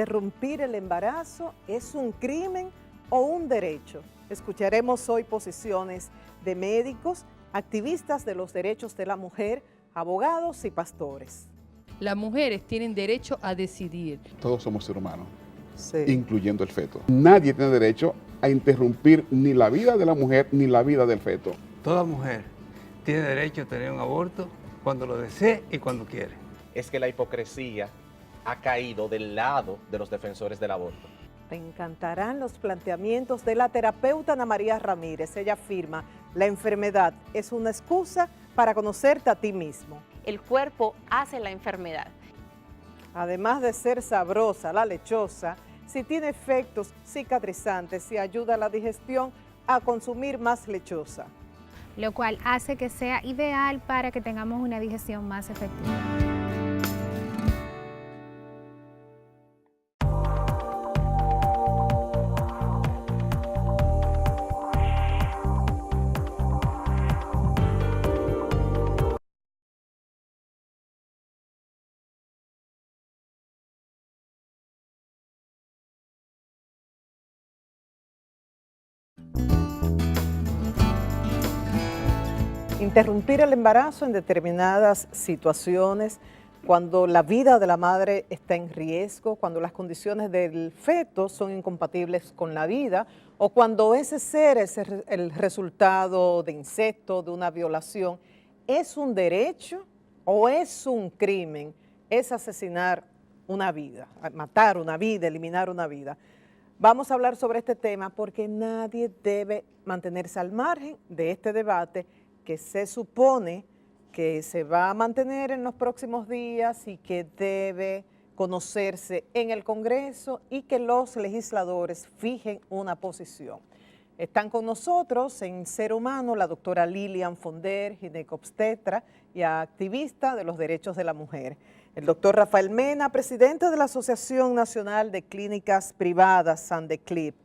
¿Interrumpir el embarazo es un crimen o un derecho? Escucharemos hoy posiciones de médicos, activistas de los derechos de la mujer, abogados y pastores. Las mujeres tienen derecho a decidir. Todos somos seres humanos, Sí. incluyendo el feto. Nadie tiene derecho a interrumpir ni la vida de la mujer ni la vida del feto. Toda mujer tiene derecho a tener un aborto cuando lo desee y cuando quiere. Es que la hipocresía ha caído del lado de los defensores del aborto. Te encantarán los planteamientos de la terapeuta Ana María Ramírez. Ella afirma, la enfermedad es una excusa para conocerte a ti mismo. El cuerpo hace la enfermedad. Además de ser sabrosa, la lechosa, si tiene efectos cicatrizantes y ayuda a la digestión, a consumir más lechosa. Lo cual hace que sea ideal para que tengamos una digestión más efectiva. Interrumpir el embarazo en determinadas situaciones, cuando la vida de la madre está en riesgo, cuando las condiciones del feto son incompatibles con la vida, o cuando ese ser es el resultado de incesto, de una violación, ¿es un derecho o es un crimen? Es asesinar una vida, matar una vida, eliminar una vida. Vamos a hablar sobre este tema porque nadie debe mantenerse al margen de este debate que se supone que se va a mantener en los próximos días y que debe conocerse en el Congreso y que los legisladores fijen una posición. Están con nosotros en Ser Humano la doctora Lilian Fonder, ginecobstetra y activista de los derechos de la mujer. El doctor Rafael Mena, presidente de la Asociación Nacional de Clínicas Privadas, Sandeclip.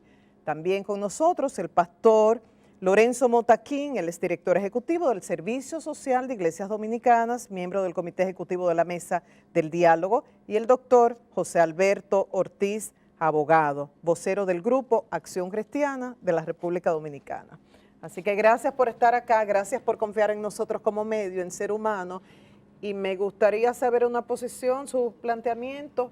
También con nosotros el pastor Lorenzo Motaquín, él es director ejecutivo del Servicio Social de Iglesias Dominicanas, miembro del Comité Ejecutivo de la Mesa del Diálogo, y el doctor José Alberto Ortiz, abogado, vocero del Grupo Acción Cristiana de la República Dominicana. Así que gracias por estar acá, gracias por confiar en nosotros como medio, en Ser Humano, y me gustaría saber una posición, su planteamiento,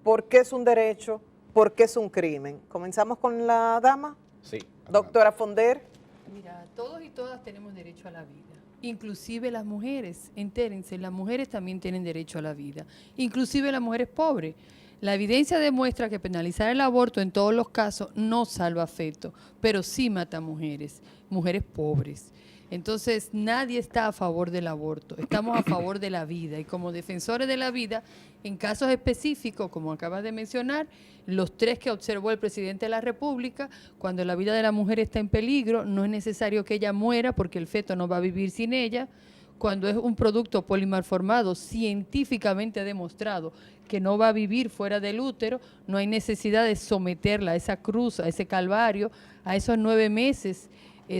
¿por qué es un derecho, por qué es un crimen? Comenzamos con la dama. Sí. Doctora Fonder. Mira, todos y todas tenemos derecho a la vida, inclusive las mujeres, entérense, las mujeres también tienen derecho a la vida, inclusive las mujeres pobres. La evidencia demuestra que penalizar el aborto en todos los casos no salva feto, pero sí mata mujeres, mujeres pobres. Entonces, nadie está a favor del aborto, estamos a favor de la vida y como defensores de la vida, en casos específicos, como acabas de mencionar, los 3 que observó el presidente de la República, cuando la vida de la mujer está en peligro, no es necesario que ella muera porque el feto no va a vivir sin ella. Cuando es un producto polimalformado, científicamente demostrado que no va a vivir fuera del útero, no hay necesidad de someterla a esa cruz, a ese calvario, a esos 9 meses,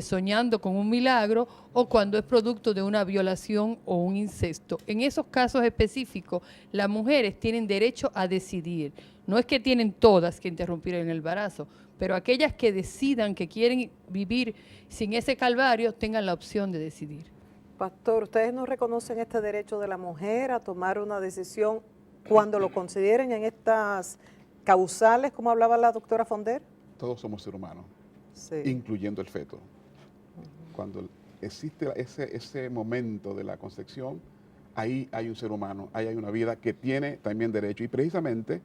soñando con un milagro, o cuando es producto de una violación o un incesto. En esos casos específicos, las mujeres tienen derecho a decidir. No es que tienen todas que interrumpir el embarazo, pero aquellas que decidan que quieren vivir sin ese calvario, tengan la opción de decidir. Pastor, ¿ustedes no reconocen este derecho de la mujer a tomar una decisión cuando lo consideren en estas causales, como hablaba la doctora Fonder? Todos somos seres humanos, Sí. incluyendo el feto. Cuando existe ese momento de la concepción, ahí hay un ser humano, ahí hay una vida que tiene también derecho. Y precisamente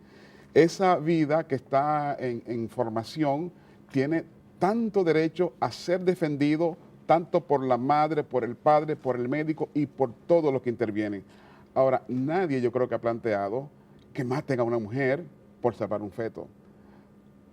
esa vida que está en formación tiene tanto derecho a ser defendido, tanto por la madre, por el padre, por el médico y por todos los que intervienen. Ahora, nadie yo creo que ha planteado que maten a una mujer por salvar un feto.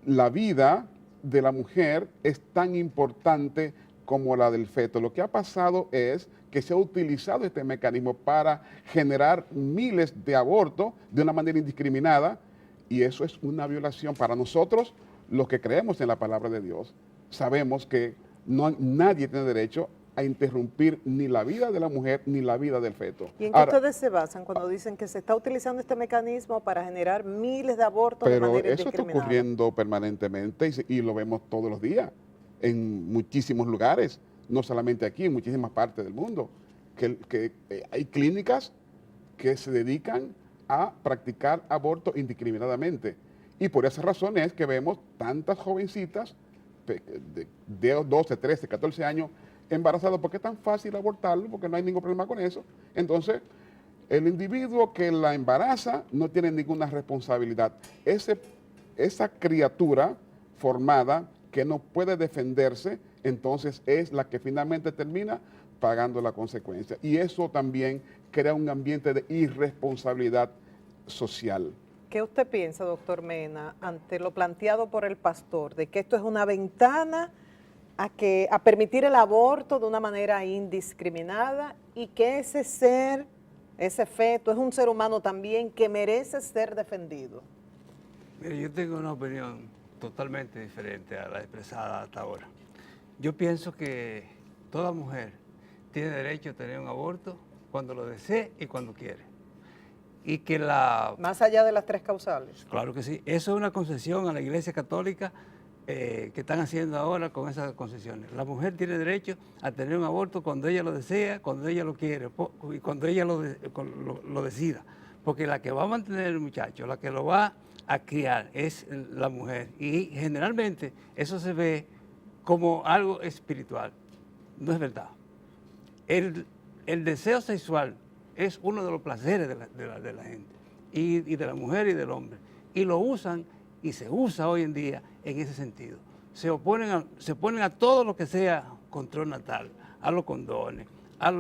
La vida de la mujer es tan importante como la del feto. Lo que ha pasado es que se ha utilizado este mecanismo para generar miles de abortos de una manera indiscriminada y eso es una violación. Para nosotros, los que creemos en la palabra de Dios, sabemos que nadie tiene derecho a interrumpir ni la vida de la mujer ni la vida del feto. ¿Y en qué Ahora, ustedes se basan cuando dicen que se está utilizando este mecanismo para generar miles de abortos de pero manera eso está indiscriminada? ocurriendo permanentemente y lo vemos todos los días en muchísimos lugares, no solamente aquí, en muchísimas partes del mundo, que hay clínicas que se dedican a practicar aborto indiscriminadamente. Y por esas razones es que vemos tantas jovencitas de 12, 13, 14 años embarazadas, porque es tan fácil abortarlo, porque no hay ningún problema con eso. Entonces, el individuo que la embaraza no tiene ninguna responsabilidad. Esa criatura formada que no puede defenderse, entonces es la que finalmente termina pagando la consecuencia. Y eso también crea un ambiente de irresponsabilidad social. ¿Qué usted piensa, doctor Mena, ante lo planteado por el pastor, de que esto es una ventana a permitir el aborto de una manera indiscriminada y que ese ser, ese feto, es un ser humano también que merece ser defendido? Mire, yo tengo una opinión totalmente diferente a la expresada hasta ahora. Yo pienso que toda mujer tiene derecho a tener un aborto cuando lo desee y cuando quiere. Y que Más allá de las 3 causales. Claro que sí. Eso es una concesión a la Iglesia Católica que están haciendo ahora con esas concesiones. La mujer tiene derecho a tener un aborto cuando ella lo desea, cuando ella lo quiere y cuando ella lo decida. Porque la que va a mantener el muchacho, la que lo va a criar es la mujer. Y generalmente eso se ve como algo espiritual. No es verdad. El deseo sexual es uno de los placeres de la gente, y de la mujer y del hombre. Y lo usan, y se usa hoy en día en ese sentido. Se ponen a todo lo que sea control natal, a los condones, a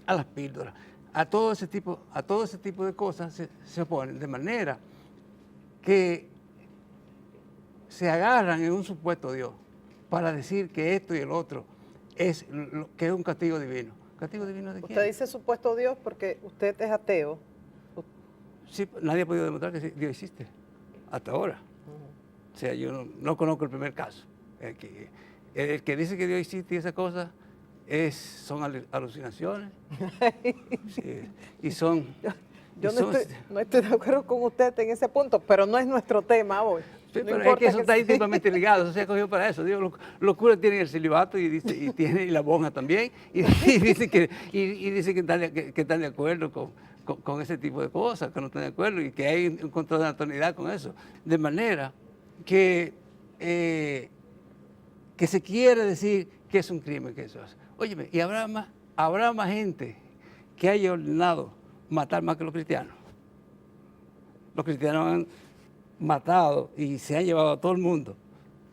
las píldoras, a todo ese tipo de cosas se oponen, de manera que se agarran en un supuesto Dios para decir que esto y el otro es un castigo divino. ¿Castigo divino de quién? Usted dice supuesto Dios porque usted es ateo. Sí, nadie ha podido demostrar que Dios existe, hasta ahora. O sea, yo no conozco el primer caso. El que dice que Dios existe y esa cosa son alucinaciones. Sí, y son... Yo no estoy de acuerdo con usted en ese punto, pero no es nuestro tema hoy. Sí, No pero es importa que eso está íntimamente ligado, eso se ha cogido para eso. Dios, los curas tienen el celibato y la monja también, y dicen que están de acuerdo con ese tipo de cosas, que no están de acuerdo y que hay un control de natalidad con eso. De manera que se quiere decir que es un crimen que eso hace. Óyeme, y habrá más gente que haya ordenado matar más que los cristianos. Los cristianos han matado y se han llevado a todo el mundo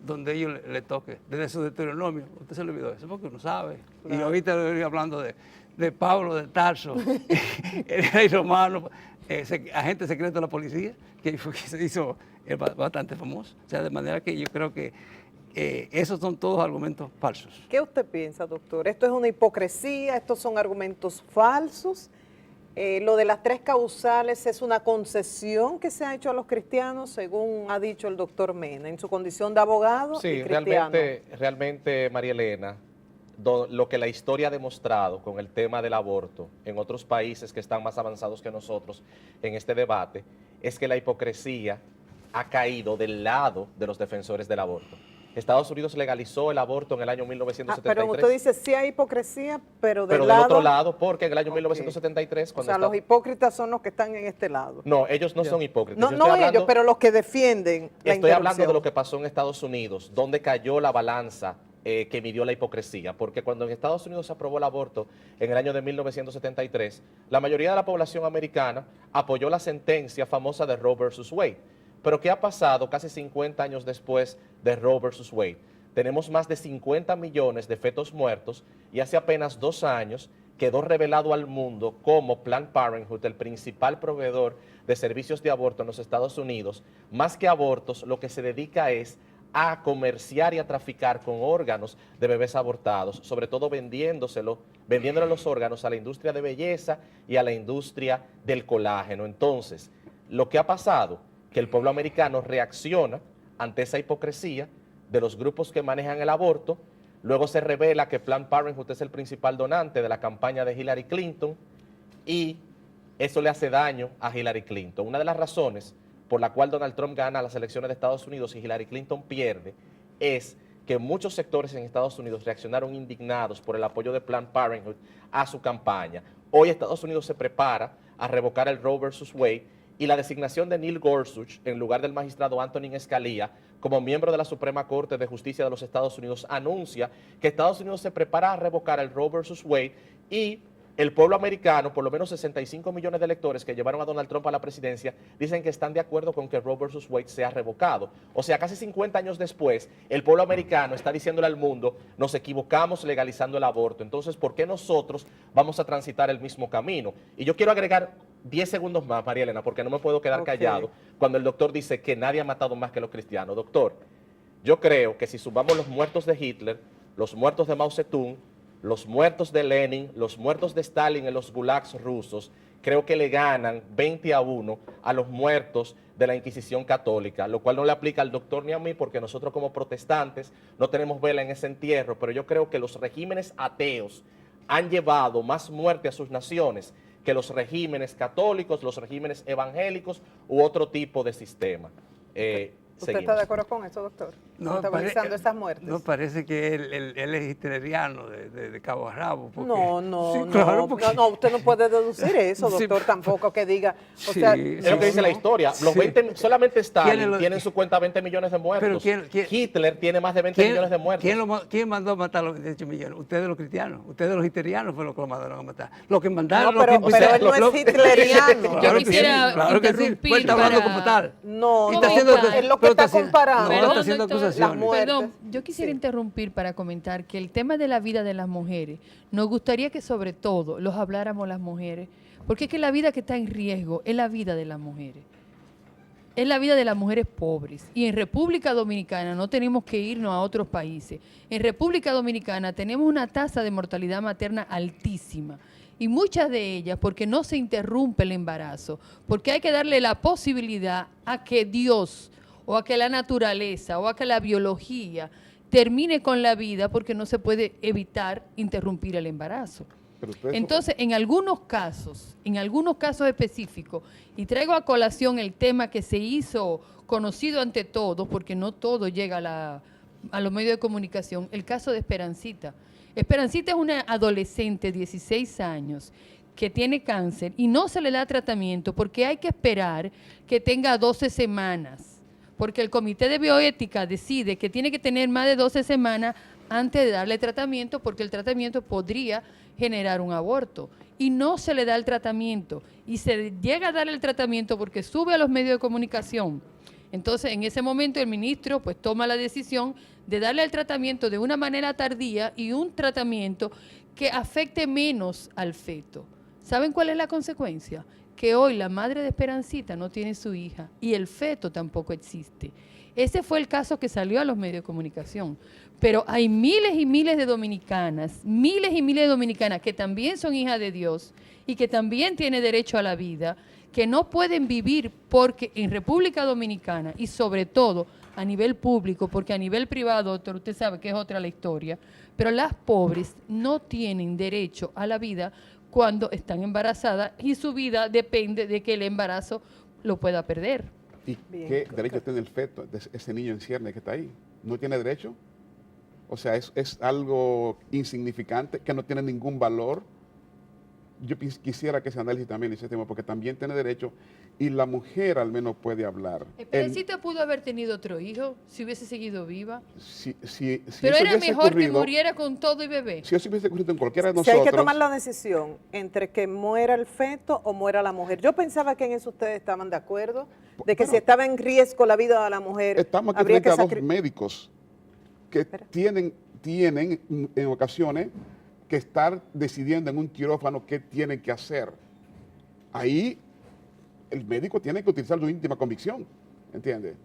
donde ellos le toque, desde su Deuteronomio. Usted se le olvidó eso porque no sabe. Claro. Y ahorita le estoy hablando de Pablo de Tarso, el rey romano, agente secreto de la policía, que se hizo bastante famoso. O sea, de manera que yo creo que esos son todos argumentos falsos. ¿Qué usted piensa, doctor? ¿Esto es una hipocresía? ¿Estos son argumentos falsos? Lo de las 3 causales es una concesión que se ha hecho a los cristianos, según ha dicho el doctor Mena, en su condición de abogado y cristiano. Realmente, María Elena, lo que la historia ha demostrado con el tema del aborto en otros países que están más avanzados que nosotros en este debate, es que la hipocresía ha caído del lado de los defensores del aborto. Estados Unidos legalizó el aborto en el año 1973. Pero usted dice, sí hay hipocresía, pero del otro lado, porque en el año 1973... Cuando los hipócritas son los que están en este lado. No, ellos no son hipócritas. No ellos, pero los que defienden la Estoy hablando de lo que pasó en Estados Unidos, donde cayó la balanza que midió la hipocresía. Porque cuando en Estados Unidos se aprobó el aborto en el año de 1973, la mayoría de la población americana apoyó la sentencia famosa de Roe versus Wade. Pero ¿qué ha pasado casi 50 años después de Roe versus Wade? Tenemos más de 50 millones de fetos muertos y hace apenas 2 años quedó revelado al mundo cómo Planned Parenthood, el principal proveedor de servicios de aborto en los Estados Unidos, más que abortos, lo que se dedica es a comerciar y a traficar con órganos de bebés abortados, sobre todo vendiéndole los órganos a la industria de belleza y a la industria del colágeno. Entonces, lo que ha pasado, que el pueblo americano reacciona ante esa hipocresía de los grupos que manejan el aborto, Luego se revela que Planned Parenthood es el principal donante de la campaña de Hillary Clinton y eso le hace daño a Hillary Clinton. Una de las razones por la cual Donald Trump gana las elecciones de Estados Unidos y Hillary Clinton pierde es que muchos sectores en Estados Unidos reaccionaron indignados por el apoyo de Planned Parenthood a su campaña. Hoy Estados Unidos se prepara a revocar el Roe versus Wade y la designación de Neil Gorsuch en lugar del magistrado Antonin Scalia como miembro de la Suprema Corte de Justicia de los Estados Unidos anuncia que Estados Unidos se prepara a revocar el Roe versus Wade y el pueblo americano, por lo menos 65 millones de electores que llevaron a Donald Trump a la presidencia, dicen que están de acuerdo con que Roe versus Wade sea revocado. O sea, casi 50 años después, el pueblo americano está diciéndole al mundo, nos equivocamos legalizando el aborto. Entonces, ¿por qué nosotros vamos a transitar el mismo camino? Y yo quiero agregar 10 segundos más, María Elena, porque no me puedo quedar callado cuando el doctor dice que nadie ha matado más que los cristianos. Doctor, yo creo que si sumamos los muertos de Hitler, los muertos de Mao Zedong, los muertos de Lenin, los muertos de Stalin en los gulags rusos, creo que le ganan 20-1 a los muertos de la Inquisición católica, lo cual no le aplica al doctor ni a mí porque nosotros como protestantes no tenemos vela en ese entierro, pero yo creo que los regímenes ateos han llevado más muerte a sus naciones que los regímenes católicos, los regímenes evangélicos u otro tipo de sistema. ¿Usted está de acuerdo con eso, doctor? Contabilizando estas muertes. No, parece que él es hitleriano de cabo a rabo. Porque, No, sí, claro, porque, no, usted no puede deducir eso, doctor, sí, tampoco que diga. O sí, sea, es lo que dice la historia. Los 20, solamente Stalin tiene en su cuenta 20 millones de muertos. Pero Hitler tiene más de 20 millones de muertos. ¿Quién mandó a matar a los 18 millones? Ustedes los cristianos. Ustedes los hitlerianos fueron los que lo mandaron a matar. Los que mandaron... No, pero él no es hitleriano. Yo quisiera claro que sí. interrumpir Pues está hablando para- como tal. No, Y está no, haciendo- es lo que pero está haciendo- comparando. No, está haciendo doctor, acusaciones. Las muertes. Perdón, yo quisiera interrumpir para comentar que el tema de la vida de las mujeres, nos gustaría que sobre todo los habláramos las mujeres, porque es que la vida que está en riesgo es la vida de las mujeres. Es la vida de las mujeres pobres. Y en República Dominicana no tenemos que irnos a otros países. En República Dominicana tenemos una tasa de mortalidad materna altísima. Y muchas de ellas porque no se interrumpe el embarazo, porque hay que darle la posibilidad a que Dios o a que la naturaleza o a que la biología termine con la vida porque no se puede evitar interrumpir el embarazo. Pero ustedes- Entonces, en algunos casos específicos, y traigo a colación el tema que se hizo conocido ante todos, porque no todo llega a los medios de comunicación, el caso de Esperancita. Esperancita es una adolescente de 16 años que tiene cáncer y no se le da tratamiento porque hay que esperar que tenga 12 semanas. Porque el Comité de Bioética decide que tiene que tener más de 12 semanas antes de darle tratamiento, porque el tratamiento podría generar un aborto. Y no se le da el tratamiento. Y se llega a dar el tratamiento porque sube a los medios de comunicación. Entonces, en ese momento, el ministro pues toma la decisión de darle el tratamiento de una manera tardía y un tratamiento que afecte menos al feto. ¿Saben cuál es la consecuencia? Que hoy la madre de Esperancita no tiene su hija y el feto tampoco existe. Ese fue el caso que salió a los medios de comunicación. Pero hay miles y miles de dominicanas que también son hijas de Dios y que también tienen derecho a la vida, que no pueden vivir porque en República Dominicana y sobre todo a nivel público, porque a nivel privado, doctor, usted sabe que es otra la historia, pero las pobres no tienen derecho a la vida cuando están embarazadas y su vida depende de que el embarazo lo pueda perder. ¿Y Bien, qué doctor. derecho tiene el feto, de ese niño en cierne que está ahí? ¿No tiene derecho? O sea, es algo insignificante que no tiene ningún valor. Yo quisiera que se analice también ese tema, porque también tiene derecho y la mujer al menos puede hablar. Esperancita pudo haber tenido otro hijo si hubiese seguido viva, Si pero eso era hubiese mejor que ocurrido- muriera con todo y bebé. Si eso hubiese ocurrido en cualquiera de Si nosotros... hay que tomar la decisión entre que muera el feto o muera la mujer. Yo pensaba que en eso ustedes estaban de acuerdo, de que Pero- si estaba en riesgo la vida de la mujer, Estamos aquí habría frente que a dos médicos que tienen en ocasiones que estar decidiendo en un quirófano qué tienen que hacer. Ahí el médico tiene que utilizar su íntima convicción, ¿entiende?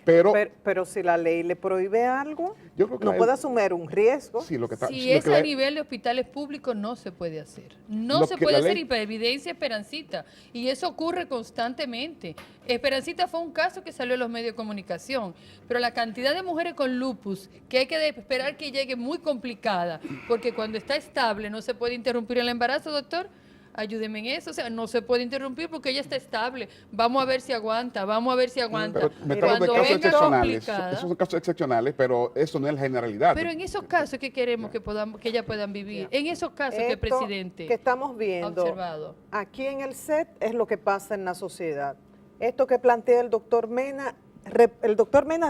Pero si la ley le prohíbe algo, yo creo que no puede asumir un riesgo. sí, lo que está, Si lo es que a la- nivel de hospitales públicos, no se puede hacer. No Lo se que puede la hacer ley- y por evidencia Esperancita. Y eso ocurre constantemente. Esperancita fue un caso que salió en los medios de comunicación, pero la cantidad de mujeres con lupus que hay que esperar que llegue muy complicada, porque cuando está estable no se puede interrumpir el embarazo, doctor. Ayúdeme en eso, o sea, no se puede interrumpir porque ella está estable. Vamos a ver si aguanta, vamos a ver si aguanta. Pero me estamos de Cuando casos venga excepcionales. complicada, Esos son casos excepcionales, pero eso no es la generalidad. pero en esos casos que queremos que podamos, que ellas puedan vivir, en esos casos que el Esto presidente que estamos ha viendo observado. aquí en el set es lo que pasa en la sociedad. Esto que plantea el doctor Mena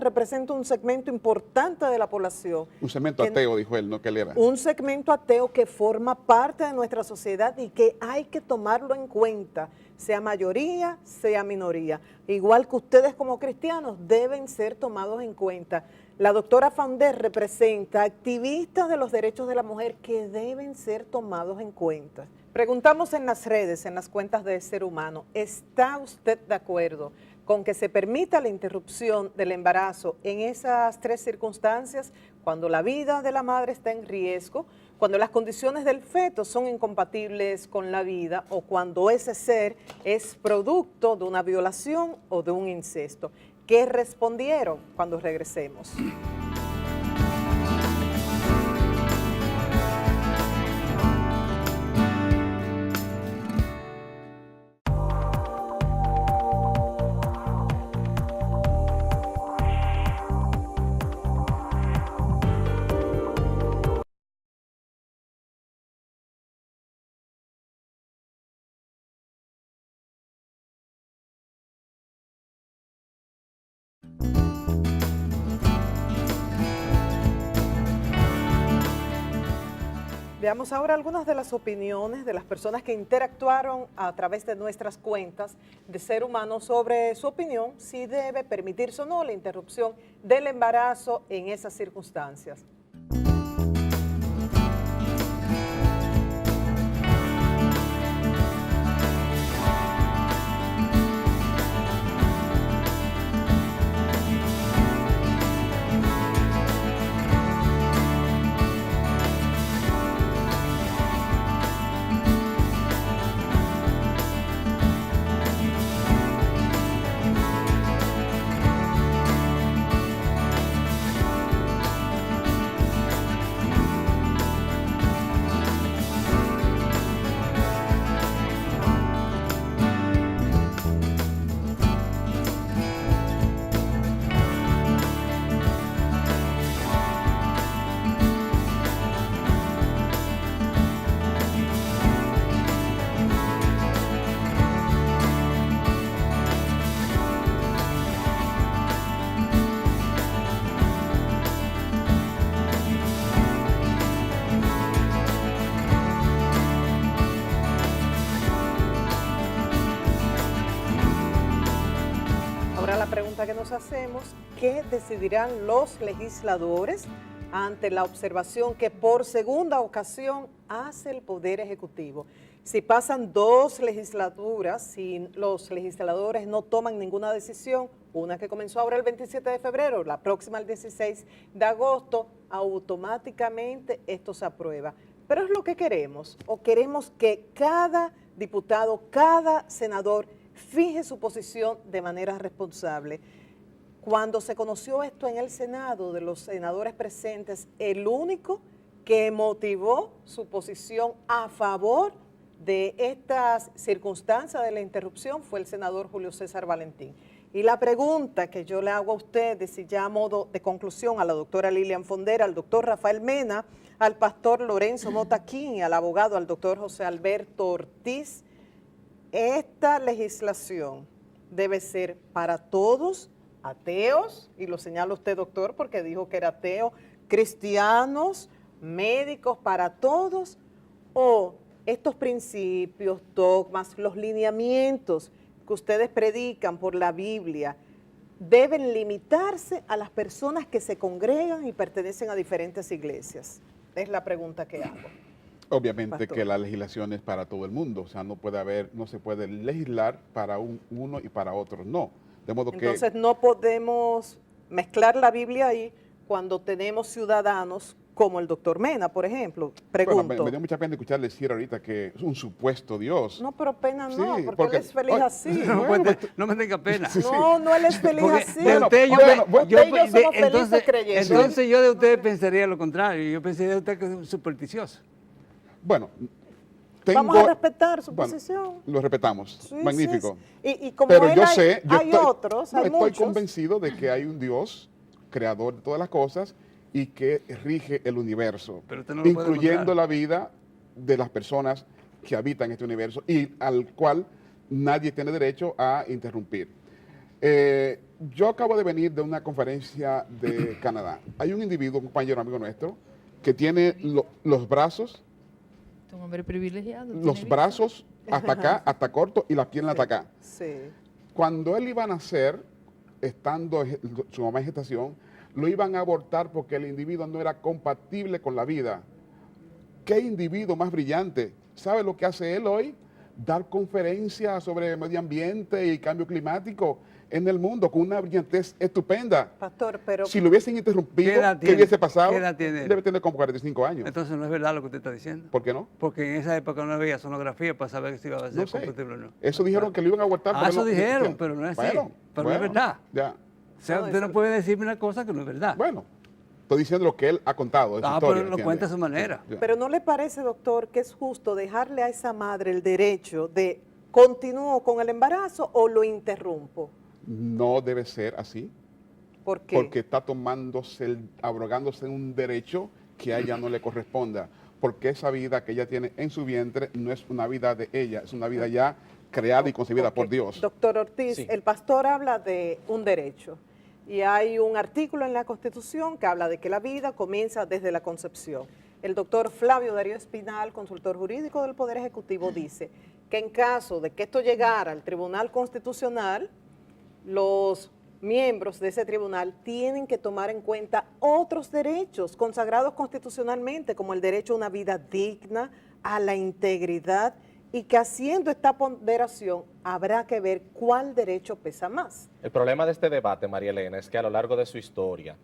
representa un segmento importante de la población. Un cemento que- ateo, dijo él, no que él era. Un segmento ateo que forma parte de nuestra sociedad y que hay que tomarlo en cuenta, sea mayoría, sea minoría. Igual que ustedes como cristianos deben ser tomados en cuenta. La doctora Faunder representa activistas de los derechos de la mujer que deben ser tomados en cuenta. Preguntamos en las redes, en las cuentas de Ser Humano, ¿está usted de acuerdo con que se permita la interrupción del embarazo en esas tres circunstancias, cuando la vida de la madre está en riesgo, cuando las condiciones del feto son incompatibles con la vida o cuando ese ser es producto de una violación o de un incesto? ¿Qué respondieron cuando regresemos? Veamos ahora algunas de las opiniones de las personas que interactuaron a través de nuestras cuentas de Ser Humano sobre su opinión, si debe permitirse o no la interrupción del embarazo en esas circunstancias. Ahora la pregunta que nos hacemos, ¿qué decidirán los legisladores ante la observación que por segunda ocasión hace el Poder Ejecutivo? Si pasan 2 legislaturas, si los legisladores no toman ninguna decisión, una que comenzó ahora el 27 de febrero, la próxima el 16 de agosto, automáticamente esto se aprueba. Pero es lo que queremos, o queremos que cada diputado, cada senador fije su posición de manera responsable. Cuando se conoció esto en el Senado, de los senadores presentes, el único que motivó su posición a favor de estas circunstancias de la interrupción fue el senador Julio César Valentín. Y la pregunta que yo le hago a ustedes, y ya a modo de conclusión a la doctora Lilian Fondera, al doctor Rafael Mena, al pastor Lorenzo Motaquín y al abogado, al doctor José Alberto Ortiz, esta legislación debe ser para todos, ateos, y lo señala usted, doctor, porque dijo que era ateo, cristianos, médicos, para todos, o estos principios, dogmas, los lineamientos que ustedes predican por la Biblia, deben limitarse a las personas que se congregan y pertenecen a diferentes iglesias. Es la pregunta que hago. Obviamente Pastor. que la legislación es para todo el mundo, o sea, no se puede legislar para uno y para otros, no. De modo que Entonces no podemos mezclar la Biblia ahí cuando tenemos ciudadanos como el doctor Mena, por ejemplo. Pregunto. bueno, me dio mucha pena escucharle decir ahorita que es un supuesto Dios. No, pero pena no, Sí, porque él es feliz oye, así. No me tenga pena. No, no, él es feliz Porque así. de usted yo, bueno, pe- yo usted y yo pe- somos de- felices creyendo. entonces yo de usted pensaría lo contrario. Yo pensaría de usted que es supersticioso. Bueno, Vamos a respetar su bueno, posición. Lo respetamos. Sí, Magnífico. sí, sí. Y como Pero él yo hay, sé, yo hay estoy, otros, no, hay estoy muchos. convencido de que hay un Dios, creador de todas las cosas, y que rige el universo, Pero usted no lo puede incluyendo demostrar. la vida de las personas que habitan este universo y al cual nadie tiene derecho a interrumpir. Yo acabo de venir de una conferencia de Canadá. Hay un individuo, un compañero amigo nuestro, que tiene los brazos, Es un hombre privilegiado. tiene los visa. brazos hasta acá, hasta corto, y las piernas hasta acá. Sí. Cuando él iba a nacer, estando su mamá en gestación, lo iban a abortar porque el individuo no era compatible con la vida. ¿Qué individuo más brillante? ¿Sabe lo que hace él hoy? Dar conferencias sobre medio ambiente y cambio climático en el mundo con una brillantez estupenda. Pastor, pero Si lo hubiesen interrumpido, ¿Qué edad ¿qué tiene? hubiese pasado? ¿Qué edad tiene él? Debe tener como 45 años. Entonces no es verdad lo que usted está diciendo. ¿Por qué no? Porque en esa época no había sonografía para saber si iba a ser No sé. compatible o no. Eso dijeron que lo iban a abortar. Ah, porque eso no- dijeron, pero no es así. Pero no es verdad. Ya. O sea, No, usted eso- no puede decirme una cosa que no es verdad. Bueno, estoy diciendo lo que él ha contado. De su historia, pero lo ¿entiende? cuenta a su manera. Ya. Pero ¿no le parece, doctor, que es justo dejarle a esa madre el derecho de continúo con el embarazo o lo interrumpo? No debe ser así, ¿Por qué? porque está abrogándose un derecho que a ella no le corresponda, porque esa vida que ella tiene en su vientre no es una vida de ella, es una vida ya creada y concebida Ok. por Dios. Doctor Ortiz, Sí. el pastor habla de un derecho y hay un artículo en la Constitución que habla de que la vida comienza desde la concepción. El doctor Flavio Darío Espinal, consultor jurídico del Poder Ejecutivo, dice que en caso de que esto llegara al Tribunal Constitucional, los miembros de ese tribunal tienen que tomar en cuenta otros derechos consagrados constitucionalmente, como el derecho a una vida digna, a la integridad, y que haciendo esta ponderación habrá que ver cuál derecho pesa más. El problema de este debate, María Elena, es que a lo largo de su historia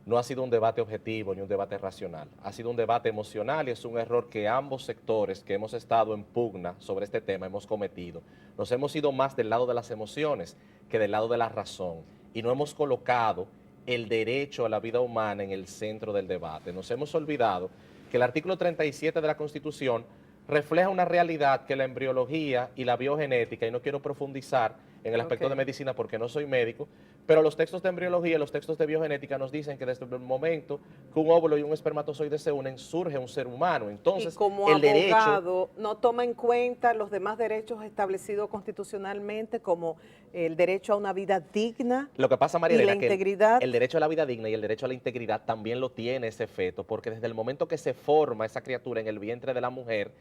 no ha sido un debate objetivo ni un debate racional. Ha sido un debate emocional y es un error que ambos sectores que hemos estado en pugna sobre este tema hemos cometido. Nos hemos ido más del lado de las emociones que del lado de la razón y no hemos colocado el derecho a la vida humana en el centro del debate. Nos hemos olvidado que el artículo 37 de la Constitución refleja una realidad que la embriología y la biogenética, y no quiero profundizar en el aspecto Ok. de medicina porque no soy médico, pero los textos de embriología y los textos de biogenética nos dicen que desde el momento que un óvulo y un espermatozoide se unen, surge un ser humano. Entonces, Y como el derecho... abogado no toma en cuenta los demás derechos establecidos constitucionalmente, como el derecho a una vida digna. Lo que pasa, María y la Elena, que integridad. el derecho a la vida digna y el derecho a la integridad también lo tiene ese feto, porque desde el momento que se forma esa criatura en el vientre de la mujer,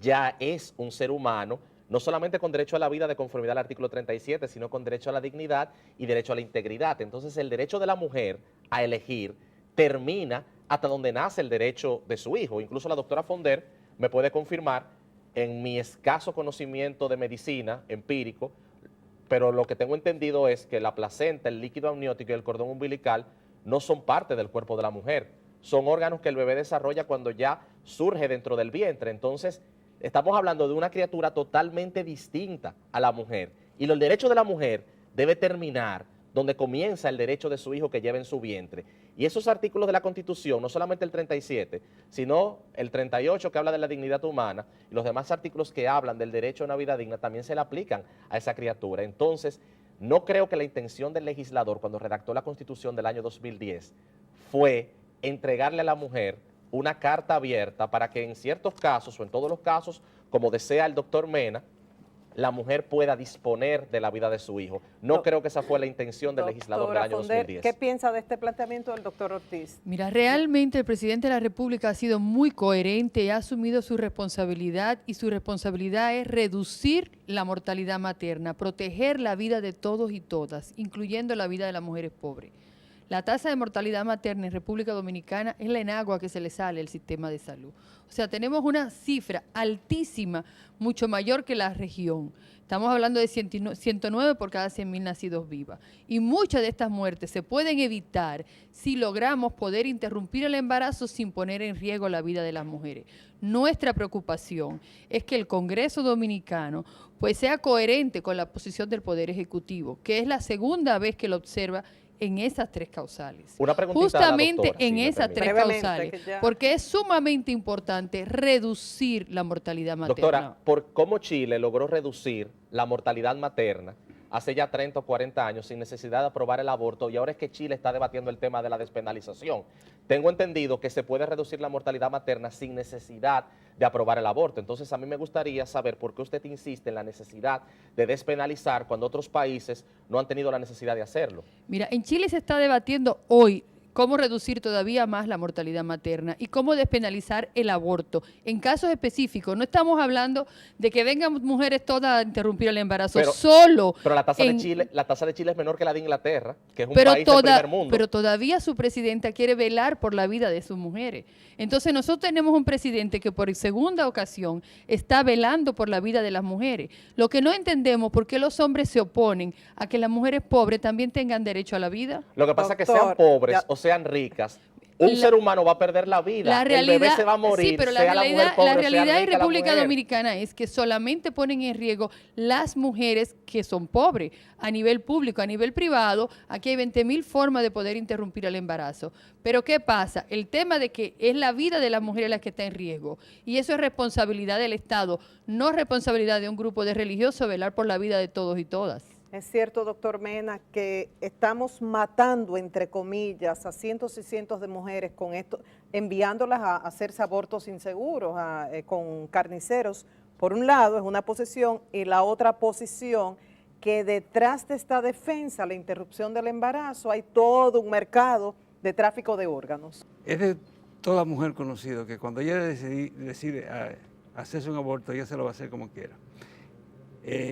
ya es un ser humano, no solamente con derecho a la vida de conformidad al artículo 37, sino con derecho a la dignidad y derecho a la integridad. Entonces, el derecho de la mujer a elegir termina hasta donde nace el derecho de su hijo. Incluso la doctora Fonder me puede confirmar, en mi escaso conocimiento de medicina empírico, pero lo que tengo entendido es que la placenta, el líquido amniótico y el cordón umbilical no son parte del cuerpo de la mujer. Son órganos que el bebé desarrolla cuando ya surge dentro del vientre. Entonces, estamos hablando de una criatura totalmente distinta a la mujer. Y el derecho de la mujer debe terminar donde comienza el derecho de su hijo que lleva en su vientre. Y esos artículos de la Constitución, no solamente el 37, sino el 38 que habla de la dignidad humana y los demás artículos que hablan del derecho a una vida digna también se le aplican a esa criatura. Entonces, no creo que la intención del legislador cuando redactó la Constitución del año 2010 fue entregarle a la mujer una carta abierta para que en ciertos casos o en todos los casos, como desea el doctor Mena, la mujer pueda disponer de la vida de su hijo. No creo que esa fue la intención del legislador del Doctora año Fonder, 2010. ¿qué piensa de este planteamiento del doctor Ortiz? Mira, realmente el presidente de la República ha sido muy coherente y ha asumido su responsabilidad, y su responsabilidad es reducir la mortalidad materna, proteger la vida de todos y todas, incluyendo la vida de las mujeres pobres. La tasa de mortalidad materna en República Dominicana es la enagua que se le sale al sistema de salud. O sea, tenemos una cifra altísima, mucho mayor que la región. Estamos hablando de 109 por cada 100.000 nacidos vivas. Y muchas de estas muertes se pueden evitar si logramos poder interrumpir el embarazo sin poner en riesgo la vida de las mujeres. Nuestra preocupación es que el Congreso Dominicano pues sea coherente con la posición del Poder Ejecutivo, que es la segunda vez que lo observa en esas tres causales. Una preguntita Justamente a la doctora, en si me esas permite. tres Brevemente, causales, que ya- porque es sumamente importante reducir la mortalidad materna. Doctora, ¿por cómo Chile logró reducir la mortalidad materna hace ya 30 o 40 años sin necesidad de aprobar el aborto y ahora es que Chile está debatiendo el tema de la despenalización? Tengo entendido que se puede reducir la mortalidad materna sin necesidad de aprobar el aborto. Entonces a mí me gustaría saber por qué usted insiste en la necesidad de despenalizar cuando otros países no han tenido la necesidad de hacerlo. Mira, en Chile se está debatiendo hoy cómo reducir todavía más la mortalidad materna y cómo despenalizar el aborto. En casos específicos, no estamos hablando de que vengan mujeres todas a interrumpir el embarazo, solo. Pero la tasa en- de Chile es menor que la de Inglaterra, que es un pero país del primer mundo. pero todavía su presidenta quiere velar por la vida de sus mujeres. Entonces nosotros tenemos un presidente que por segunda ocasión está velando por la vida de las mujeres. Lo que no entendemos por qué los hombres se oponen a que las mujeres pobres también tengan derecho a la vida. Lo que pasa es que Doctor, sean pobres ya- o sean ricas, un ser humano va a perder la vida. La realidad, el bebé se va a morir, sí, pero sea la mujer pobre, la sea realidad en rica la República mujer. Dominicana es que solamente ponen en riesgo las mujeres que son pobres a nivel público, a nivel privado. Aquí hay 20.000 formas de poder interrumpir el embarazo. Pero ¿qué pasa? El tema de que es la vida de las mujeres la que está en riesgo y eso es responsabilidad del Estado, no responsabilidad de un grupo de religiosos velar por la vida de todos y todas. Es cierto, doctor Mena, que estamos matando, entre comillas, a cientos y cientos de mujeres con esto, enviándolas a hacerse abortos inseguros con carniceros. Por un lado es una posición y la otra posición que detrás de esta defensa, la interrupción del embarazo, hay todo un mercado de tráfico de órganos. Es de toda mujer conocido que cuando ella decide hacerse un aborto, ella se lo va a hacer como quiera.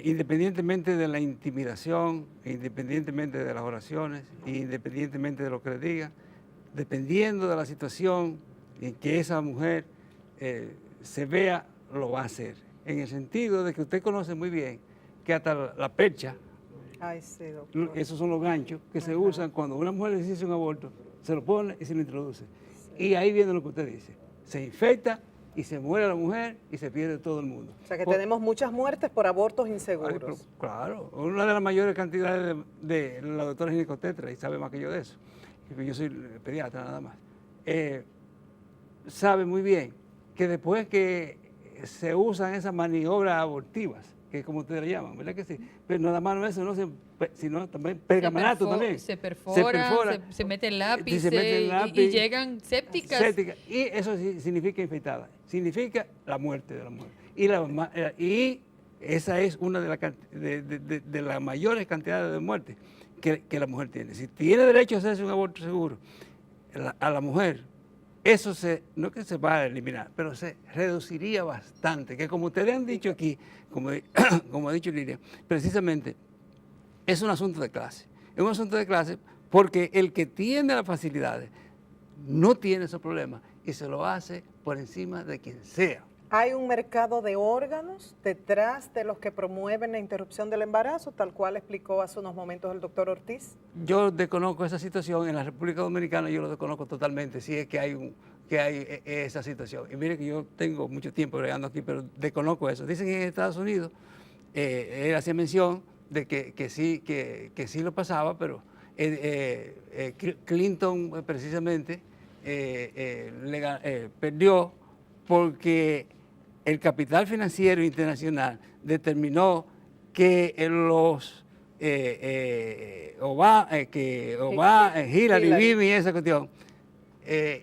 Independientemente de la intimidación, independientemente de las oraciones, independientemente de lo que le diga, dependiendo de la situación en que esa mujer se vea, lo va a hacer. En el sentido de que usted conoce muy bien que hasta la percha, Ay, sí, doctor. esos son los ganchos que se usan cuando una mujer le hace un aborto, se lo pone y se lo introduce. Y ahí viene lo que usted dice, se infecta y se muere la mujer y se pierde todo el mundo. O sea que tenemos muchas muertes por abortos inseguros. Pero, claro, una de las mayores cantidades de la doctora Ginecotetra, y sabe más que yo de eso, porque yo soy pediatra nada más, sabe muy bien que después que se usan esas maniobras abortivas, que como ustedes le llaman, ¿verdad que sí? Pero nada más no eso, sino también pergamanato también. Se perfora, se mete el lápiz, y llegan sépticas. Y eso sí significa infectada, significa la muerte de la mujer. Y esa es una de las mayores cantidades de muertes que la mujer tiene. Si tiene derecho a hacerse un aborto seguro, a la mujer, eso no es que se va a eliminar, pero se reduciría bastante, que como ustedes han dicho aquí, como ha dicho Lilia, precisamente es un asunto de clase. Es un asunto de clase porque el que tiene las facilidades no tiene esos problemas y se lo hace por encima de quien sea. Hay un mercado de órganos detrás de los que promueven la interrupción del embarazo, tal cual explicó hace unos momentos el doctor Ortiz. Yo desconozco esa situación, en la República Dominicana yo lo desconozco totalmente, si es que hay esa situación. Y mire que yo tengo mucho tiempo bregando aquí, pero desconozco eso. Dicen que en Estados Unidos, él hacía mención de que sí lo pasaba, pero Clinton precisamente perdió porque el capital financiero internacional determinó que Hillary, Bibi y esa cuestión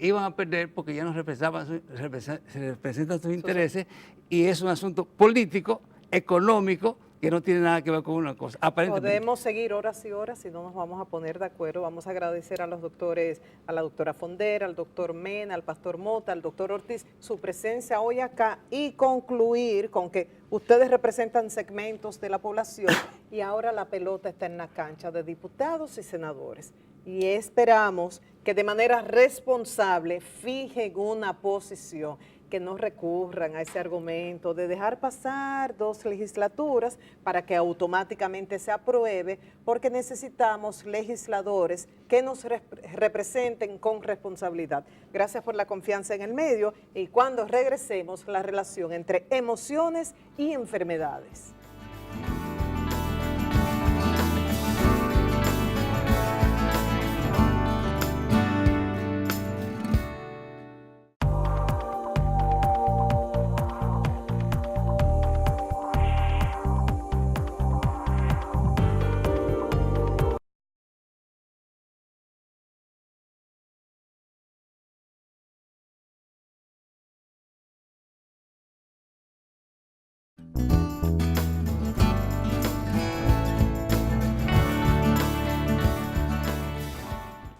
iban a perder porque ya no representan sus intereses y es un asunto político, económico, que no tiene nada que ver con una cosa, aparentemente. Podemos seguir horas y horas y no nos vamos a poner de acuerdo. Vamos a agradecer a los doctores, a la doctora Fondera, al doctor Mena, al pastor Mota, al doctor Ortiz, su presencia hoy acá y concluir con que ustedes representan segmentos de la población y ahora la pelota está en la cancha de diputados y senadores. y esperamos que de manera responsable fijen una posición, que no recurran a ese argumento de dejar pasar 2 legislaturas para que automáticamente se apruebe, porque necesitamos legisladores que nos representen con responsabilidad. Gracias por la confianza en el medio y cuando regresemos, la relación entre emociones y enfermedades.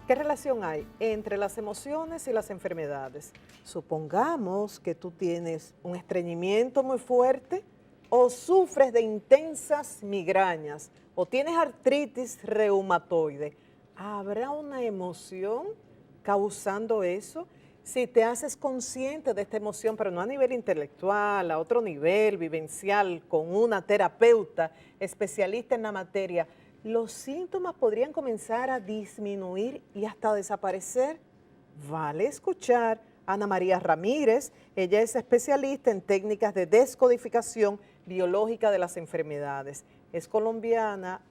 ¿Qué relación hay entre las emociones y las enfermedades? Supongamos que tú tienes un estreñimiento muy fuerte o sufres de intensas migrañas o tienes artritis reumatoide. ¿Habrá una emoción causando eso? Si te haces consciente de esta emoción, pero no a nivel intelectual, a otro nivel vivencial, con una terapeuta especialista en la materia, los síntomas podrían comenzar a disminuir y hasta desaparecer. Vale escuchar a Ana María Ramírez. Ella es especialista en técnicas de descodificación biológica de las enfermedades. Es colombiana,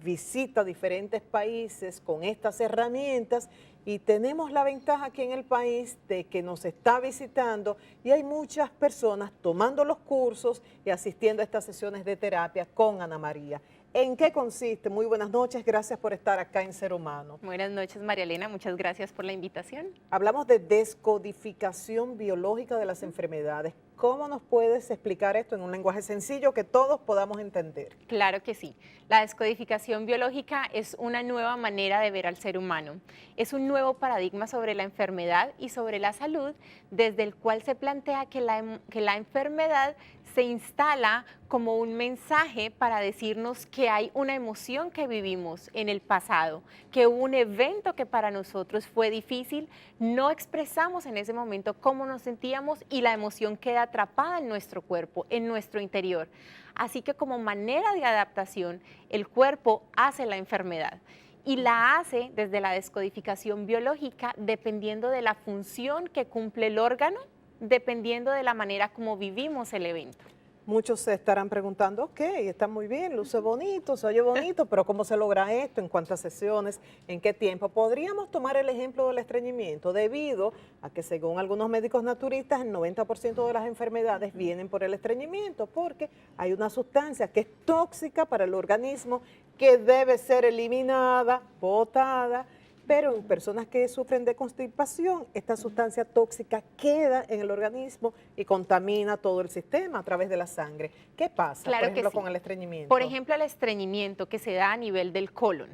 visita diferentes países con estas herramientas y tenemos la ventaja aquí en el país de que nos está visitando y hay muchas personas tomando los cursos y asistiendo a estas sesiones de terapia con Ana María. ¿En qué consiste? Muy buenas noches, gracias por estar acá en Ser Humano. Buenas noches, María Elena, muchas gracias por la invitación. Hablamos de descodificación biológica de las enfermedades. ¿Cómo nos puedes explicar esto en un lenguaje sencillo que todos podamos entender? Claro que sí. La descodificación biológica es una nueva manera de ver al ser humano. Es un nuevo paradigma sobre la enfermedad y sobre la salud, desde el cual se plantea que la enfermedad se instala como un mensaje para decirnos que hay una emoción que vivimos en el pasado, que hubo un evento que para nosotros fue difícil, no expresamos en ese momento cómo nos sentíamos y la emoción queda atrapada en nuestro cuerpo, en nuestro interior. Así que como manera de adaptación, el cuerpo hace la enfermedad y la hace desde la descodificación biológica dependiendo de la función que cumple el órgano, dependiendo de la manera como vivimos el evento. Muchos se estarán preguntando, ok, está muy bien, luce bonito, se oye bonito, pero ¿cómo se logra esto? ¿En cuántas sesiones? ¿En qué tiempo? Podríamos tomar el ejemplo del estreñimiento, debido a que según algunos médicos naturistas, el 90% de las enfermedades vienen por el estreñimiento, porque hay una sustancia que es tóxica para el organismo, que debe ser eliminada, botada, pero en personas que sufren de constipación, esta sustancia tóxica queda en el organismo y contamina todo el sistema a través de la sangre. ¿Qué pasa, Claro por ejemplo, que sí. con el estreñimiento? Por ejemplo, el estreñimiento que se da a nivel del colon.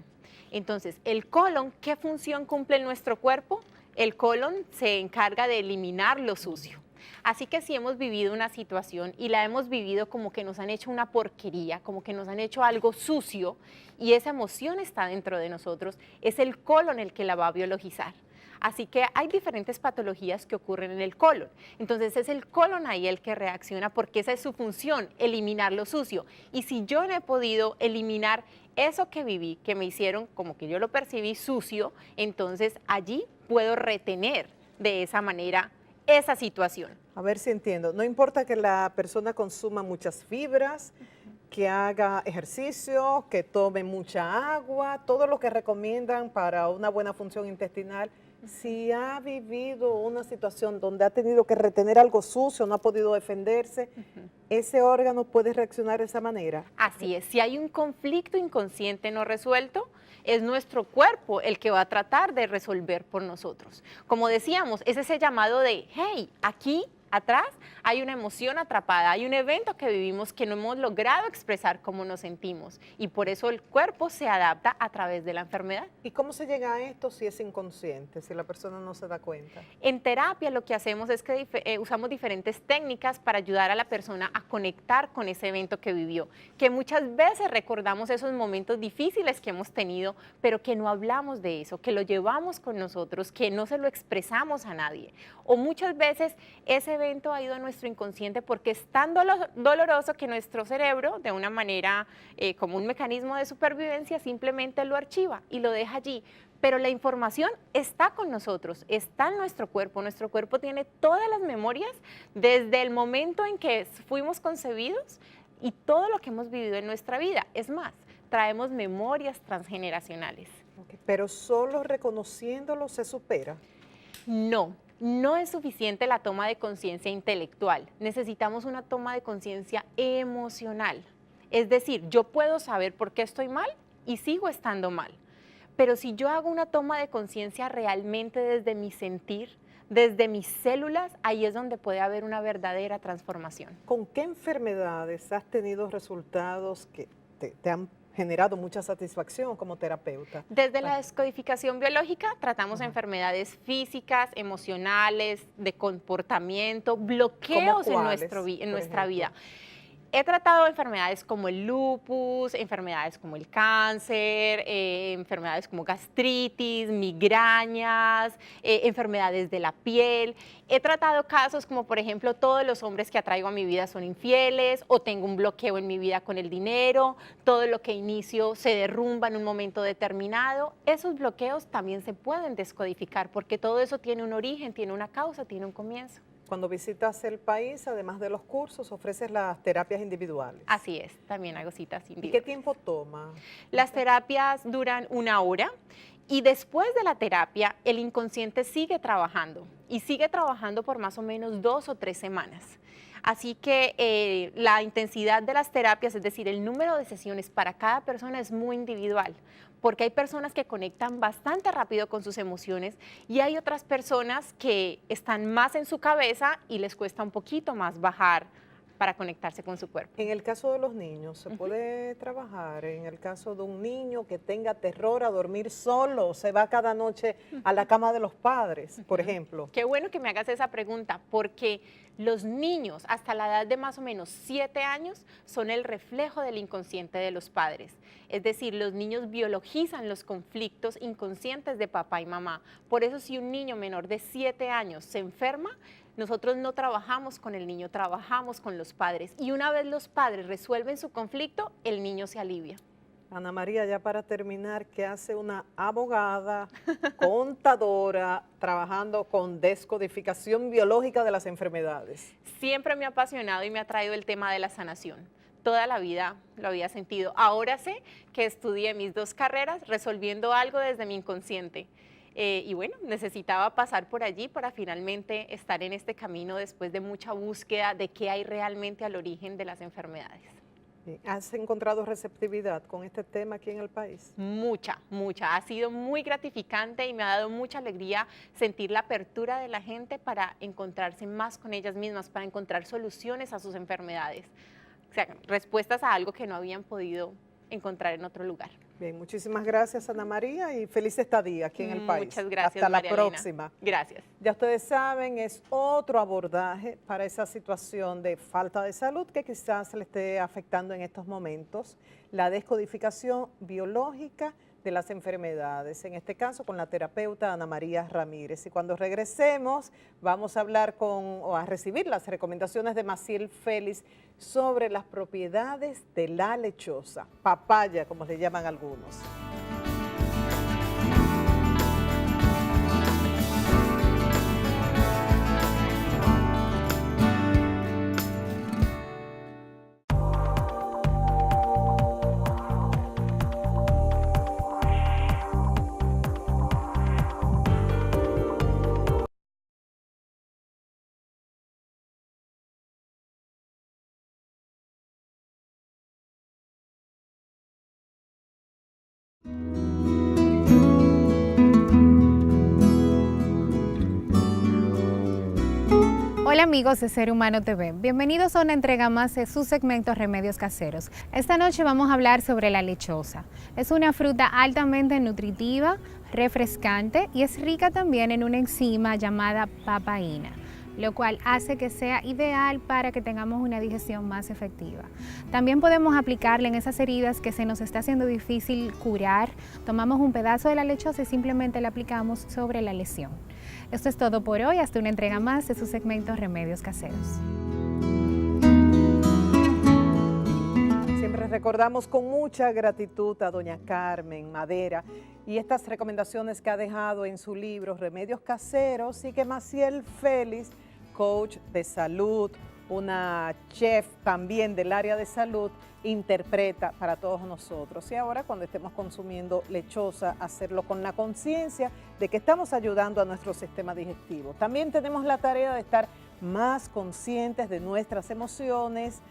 Entonces, el colon, ¿qué función cumple en nuestro cuerpo? El colon se encarga de eliminar lo sucio. Así que si hemos vivido una situación y la hemos vivido como que nos han hecho una porquería, como que nos han hecho algo sucio y esa emoción está dentro de nosotros, es el colon el que la va a biologizar. Así que hay diferentes patologías que ocurren en el colon. Entonces es el colon ahí el que reacciona porque esa es su función, eliminar lo sucio. Y si yo no he podido eliminar eso que viví, que me hicieron como que yo lo percibí sucio, entonces allí puedo retener de esa manera esa situación. A ver si entiendo. No importa que la persona consuma muchas fibras, que haga ejercicio, que tome mucha agua, todo lo que recomiendan para una buena función intestinal. Si ha vivido una situación donde ha tenido que retener algo sucio, no ha podido defenderse, ese órgano puede reaccionar de esa manera. Así es, si hay un conflicto inconsciente no resuelto, es nuestro cuerpo el que va a tratar de resolver por nosotros. Como decíamos, es ese llamado de, hey, aquí Atrás hay una emoción atrapada, hay un evento que vivimos que no hemos logrado expresar cómo nos sentimos y por eso el cuerpo se adapta a través de la enfermedad. ¿Y cómo se llega a esto si es inconsciente, si la persona no se da cuenta? En terapia lo que hacemos es que usamos diferentes técnicas para ayudar a la persona a conectar con ese evento que vivió, que muchas veces recordamos esos momentos difíciles que hemos tenido, pero que no hablamos de eso, que lo llevamos con nosotros, que no se lo expresamos a nadie. O muchas veces ese evento ha ido a nuestro inconsciente porque es tan doloroso que nuestro cerebro, de una manera como un mecanismo de supervivencia, simplemente lo archiva y lo deja allí. Pero la información está con nosotros, está en nuestro cuerpo. Nuestro cuerpo tiene todas las memorias desde el momento en que fuimos concebidos y todo lo que hemos vivido en nuestra vida. Es más, traemos memorias transgeneracionales. Okay. Pero solo reconociéndolo se supera. No. No es suficiente la toma de conciencia intelectual, necesitamos una toma de conciencia emocional. Es decir, yo puedo saber por qué estoy mal y sigo estando mal, pero si yo hago una toma de conciencia realmente desde mi sentir, desde mis células, ahí es donde puede haber una verdadera transformación. ¿Con qué enfermedades has tenido resultados que te han generado mucha satisfacción como terapeuta? Desde la descodificación biológica tratamos enfermedades físicas, emocionales, de comportamiento, bloqueos en nuestra vida. He tratado enfermedades como el lupus, enfermedades como el cáncer, enfermedades como gastritis, migrañas, enfermedades de la piel. He tratado casos como, por ejemplo, todos los hombres que atraigo a mi vida son infieles o tengo un bloqueo en mi vida con el dinero, todo lo que inicio se derrumba en un momento determinado. Esos bloqueos también se pueden descodificar porque todo eso tiene un origen, tiene una causa, tiene un comienzo. Cuando visitas el país, además de los cursos, ofreces las terapias individuales. Así es, también hago citas individuales. ¿Y qué tiempo toma? Las terapias duran 1 hora y después de la terapia el inconsciente sigue trabajando y sigue trabajando por más o menos 2 o 3 semanas. Así que la intensidad de las terapias, es decir, el número de sesiones para cada persona es muy individual, porque hay personas que conectan bastante rápido con sus emociones y hay otras personas que están más en su cabeza y les cuesta un poquito más bajar para conectarse con su cuerpo. En el caso de los niños, ¿se puede trabajar? En el caso de un niño que tenga terror a dormir solo, se va cada noche a la cama de los padres, por ejemplo. Qué bueno que me hagas esa pregunta, porque los niños hasta la edad de más o menos 7 años son el reflejo del inconsciente de los padres. Es decir, los niños biologizan los conflictos inconscientes de papá y mamá. Por eso si un niño menor de 7 años se enferma, nosotros no trabajamos con el niño, trabajamos con los padres. Y una vez los padres resuelven su conflicto, el niño se alivia. Ana María, ya para terminar, ¿qué hace una abogada, contadora, trabajando con descodificación biológica de las enfermedades? Siempre me ha apasionado y me ha traído el tema de la sanación. Toda la vida lo había sentido. Ahora sé que estudié mis 2 carreras resolviendo algo desde mi inconsciente. Y bueno, necesitaba pasar por allí para finalmente estar en este camino después de mucha búsqueda de qué hay realmente al origen de las enfermedades. ¿Has encontrado receptividad con este tema aquí en el país? Mucha, mucha. Ha sido muy gratificante y me ha dado mucha alegría sentir la apertura de la gente para encontrarse más con ellas mismas, para encontrar soluciones a sus enfermedades. O sea, respuestas a algo que no habían podido encontrar en otro lugar. Bien, muchísimas gracias, Ana María, y feliz estadía aquí en el país. Muchas gracias, Hasta María la Elena. próxima. Gracias. Ya ustedes saben, es otro abordaje para esa situación de falta de salud que quizás le esté afectando en estos momentos, la descodificación biológica de las enfermedades, en este caso con la terapeuta Ana María Ramírez. Y cuando regresemos vamos a hablar o a recibir las recomendaciones de Maciel Félix sobre las propiedades de la lechosa, papaya como le llaman algunos. Hola Hola amigos de Ser Humano TV, bienvenidos a una entrega más de su segmento Remedios Caseros. Esta noche vamos a hablar sobre la lechosa. Es una fruta altamente nutritiva, refrescante y es rica también en una enzima llamada papaína, lo cual hace que sea ideal para que tengamos una digestión más efectiva. También podemos aplicarla en esas heridas que se nos está haciendo difícil curar. Tomamos un pedazo de la lechosa y simplemente la aplicamos sobre la lesión. Esto es todo por hoy, hasta una entrega más de su segmento Remedios Caseros. Siempre recordamos con mucha gratitud a doña Carmen Madera y estas recomendaciones que ha dejado en su libro Remedios Caseros, y que Maciel Félix, coach de salud, una chef también del área de salud, interpreta para todos nosotros. Y ahora, cuando estemos consumiendo lechosa, hacerlo con la conciencia de que estamos ayudando a nuestro sistema digestivo. También tenemos la tarea de estar más conscientes de nuestras emociones,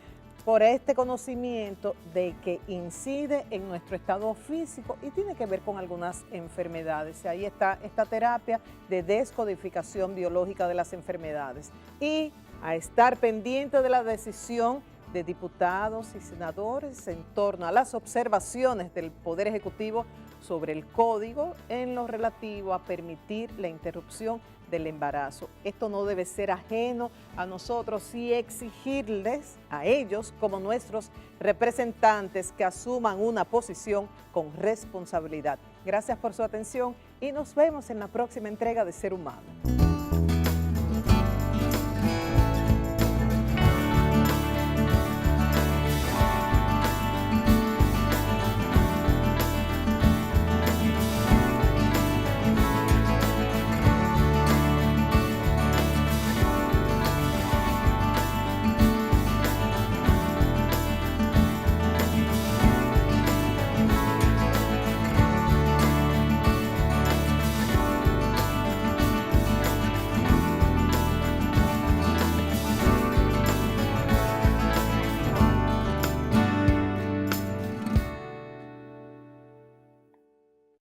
por este conocimiento de que incide en nuestro estado físico y tiene que ver con algunas enfermedades. Ahí está esta terapia de descodificación biológica de las enfermedades. Y a estar pendiente de la decisión de diputados y senadores en torno a las observaciones del Poder Ejecutivo sobre el código en lo relativo a permitir la interrupción del embarazo. Esto no debe ser ajeno a nosotros y exigirles a ellos como nuestros representantes que asuman una posición con responsabilidad. Gracias por su atención y nos vemos en la próxima entrega de Ser Humano.